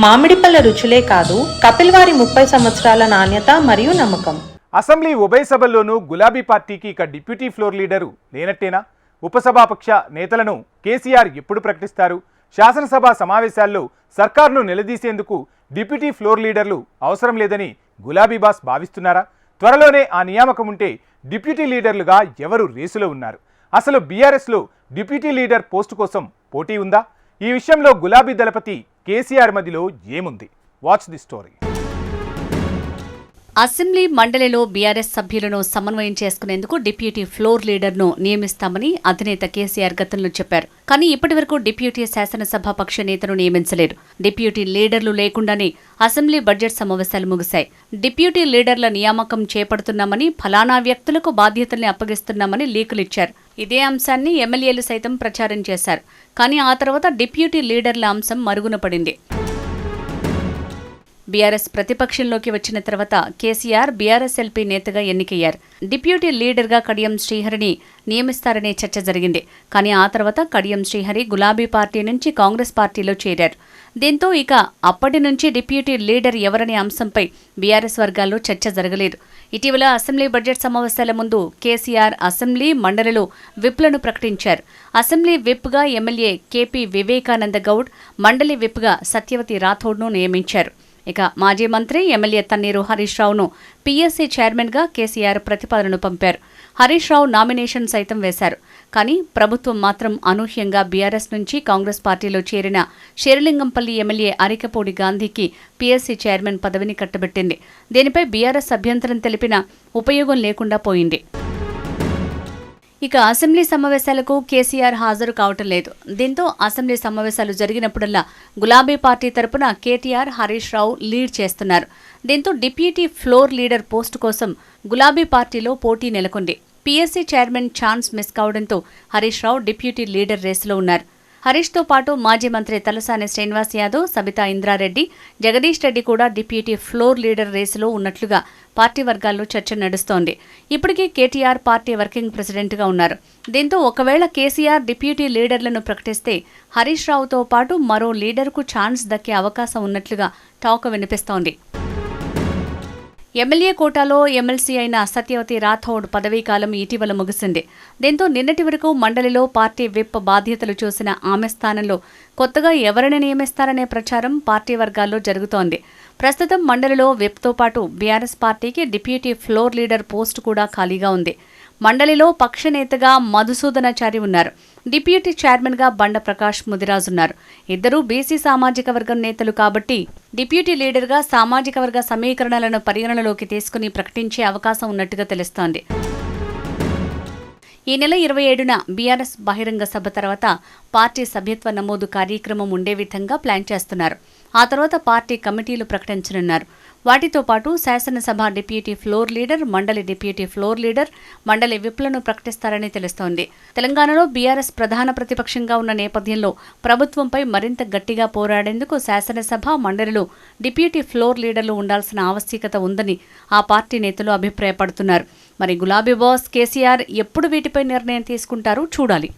మామిడిపళ్ళ రుచులే కాదు, కపిల్ వారి 30 సంవత్సరాల నాణ్యత మరియు నమ్మకం. అసెంబ్లీ ఉభయ సభల్లోనూ గులాబీ పార్టీకి ఇక డిప్యూటీ ఫ్లోర్ లీడరు లేనట్టేనా? ఉపసభాపక్ష నేతలను కేసీఆర్ ఎప్పుడు ప్రకటిస్తారు? శాసనసభ సమావేశాల్లో సర్కార్ను నిలదీసేందుకు డిప్యూటీ ఫ్లోర్ లీడర్లు అవసరం లేదని గులాబీ బాస్ భావిస్తున్నారా? త్వరలోనే ఆ నియామకం ఉంటే డిప్యూటీ లీడర్లుగా ఎవరు రేసులో ఉన్నారు? అసలు బీఆర్ఎస్లో డిప్యూటీ లీడర్ పోస్టు కోసం పోటీ ఉందా? ఈ విషయంలో గులాబీ దళపతి కేసీఆర్ మధ్యలో ఏముంది? Watch the story. అసెంబ్లీ మండలిలో బీఆర్ఎస్ సభ్యులను సమన్వయం చేసుకునేందుకు డిప్యూటీ ఫ్లోర్ లీడర్ను నియమిస్తామని అధినేత కేసీఆర్ గతంలో చెప్పారు. కానీ ఇప్పటివరకు డిప్యూటీ శాసనసభాపక్ష నేతను నియమించలేరు. డిప్యూటీ లీడర్లు లేకుండానే అసెంబ్లీ బడ్జెట్ సమావేశాలు ముగిశాయి. డిప్యూటీ లీడర్ల నియామకం చేపడుతున్నామని, ఫలానా వ్యక్తులకు బాధ్యతల్ని అప్పగిస్తున్నామని లీకులిచ్చారు. ఇదే అంశాన్ని ఎమ్మెల్యేలు సైతం ప్రచారం చేశారు. కానీ ఆ తర్వాత డిప్యూటీ లీడర్ల అంశం మరుగున పడింది. బీఆర్ఎస్ ప్రతిపక్షంలోకి వచ్చిన తర్వాత కేసీఆర్ బీఆర్ఎస్ ఎల్పీ నేతగా ఎన్నికయ్యారు. డిప్యూటీ లీడర్గా కడియం శ్రీహరిని నియమిస్తారనే చర్చ జరిగింది. కానీ ఆ తర్వాత కడియం శ్రీహరి గులాబీ పార్టీ నుంచి కాంగ్రెస్ పార్టీలో చేరారు. దీంతో ఇక అప్పటి నుంచి డిప్యూటీ లీడర్ ఎవరనే అంశంపై బీఆర్ఎస్ వర్గాల్లో చర్చ జరగలేదు. ఇటీవల అసెంబ్లీ బడ్జెట్ సమావేశాల ముందు కేసీఆర్ అసెంబ్లీ మండలిలో విప్లను ప్రకటించారు. అసెంబ్లీ విప్గా ఎమ్మెల్యే కేపీ వివేకానంద గౌడ్, మండలి విప్గా సత్యవతి రాథోడ్ను నియమించారు. ఇక మాజీ మంత్రి ఎమ్మెల్యే తన్నీరు హరీష్ రావును పీఎస్సీ చైర్మన్గా కేసీఆర్ ప్రతిపాదనను పంపారు. హరీష్ రావు నామినేషన్ సైతం వేశారు. కానీ ప్రభుత్వం మాత్రం అనూహ్యంగా బీఆర్ఎస్ నుంచి కాంగ్రెస్ పార్టీలో చేరిన శేరిలింగంపల్లి ఎమ్మెల్యే అరికపూడి గాంధీకి పీఎస్సీ చైర్మన్ పదవిని కట్టబెట్టింది. దీనిపై బీఆర్ఎస్ అభ్యంతరం తెలిపినా ఉపయోగం లేకుండా పోయింది. ఇక అసెంబ్లీ సమావేశాలకు కేసీఆర్ హాజరు కావటం లేదు. దీంతో అసెంబ్లీ సమావేశాలు జరిగినప్పుడల్లా గులాబీ పార్టీ తరపున కేటీఆర్, హరీష్ రావు లీడ్ చేస్తున్నారు. దీంతో డిప్యూటీ ఫ్లోర్ లీడర్ పోస్టు కోసం గులాబీ పార్టీలో పోటీ నెలకొంది. పీఎస్సీ చైర్మన్ ఛాన్స్ మిస్ కావడంతో హరీష్ రావు డిప్యూటీ లీడర్ రేసులో ఉన్నారు. హరీష్తో పాటు మాజీ మంత్రి తలసాని శ్రీనివాస్ యాదవ్, సబితా ఇంద్రారెడ్డి, జగదీష్ రెడ్డి కూడా డిప్యూటీ ఫ్లోర్ లీడర్ రేసులో ఉన్నట్లుగా పార్టీ వర్గాల్లో చర్చ నడుస్తోంది. ఇప్పటికీ కేటీఆర్ పార్టీ వర్కింగ్ ప్రెసిడెంట్గా ఉన్నారు. దీంతో ఒకవేళ కేసీఆర్ డిప్యూటీ లీడర్లను ప్రకటిస్తే హరీష్ రావుతో పాటు మరో లీడర్కు ఛాన్స్ దక్కే అవకాశం ఉన్నట్లుగా టాక్ వినిపిస్తోంది. ఎమ్మెల్యే కోటాలో ఎమ్మెల్సీ అయిన సత్యవతి రాథోడ్ పదవీకాలం ఇటీవల ముగిసింది. దీంతో నిన్నటి వరకు మండలిలో పార్టీ విప్ బాధ్యతలు చూసిన ఆమె స్థానంలో కొత్తగా ఎవరిని నియమిస్తారనే ప్రచారం పార్టీ వర్గాల్లో జరుగుతోంది. ప్రస్తుతం మండలిలో విప్తో పాటు బీఆర్ఎస్ పార్టీకి డిప్యూటీ ఫ్లోర్ లీడర్ పోస్టు కూడా ఖాళీగా ఉంది. మండలిలో పక్షనేతగా మధుసూదనాచారి ఉన్నారు. డిప్యూటీ చైర్మన్గా బండ ప్రకాష్ ముదిరాజ్ ఉన్నారు. ఇద్దరూ బీసీ సామాజిక వర్గం నేతలు కాబట్టి డిప్యూటీ లీడర్గా సామాజిక వర్గ సమీకరణలను పరిగణనలోకి తీసుకుని ప్రకటించే అవకాశం ఉన్నట్టుగా తెలుస్తోంది. ఈ నెల 27న బీఆర్ఎస్ బహిరంగ సభ తర్వాత పార్టీ సభ్యత్వ నమోదు కార్యక్రమం ఉండే విధంగా ప్లాన్ చేస్తున్నారు. ఆ తర్వాత పార్టీ కమిటీలు ప్రకటించనున్నారు. వాటితో పాటు శాసనసభ డిప్యూటీ ఫ్లోర్ లీడర్, మండలి డిప్యూటీ ఫ్లోర్ లీడర్, మండలి విప్లను ప్రకటిస్తారని తెలుస్తోంది. తెలంగాణలో బీఆర్ఎస్ ప్రధాన ప్రతిపక్షంగా ఉన్న నేపథ్యంలో ప్రభుత్వంపై మరింత గట్టిగా పోరాడేందుకు శాసనసభ, మండలిలో డిప్యూటీ ఫ్లోర్ లీడర్లు ఉండాల్సిన ఆవశ్యకత ఉందని ఆ పార్టీ నేతలు అభిప్రాయపడుతున్నారు. మరి గులాబీ బాస్ కేసీఆర్ ఎప్పుడు వీటిపై నిర్ణయం తీసుకుంటారో చూడాలి.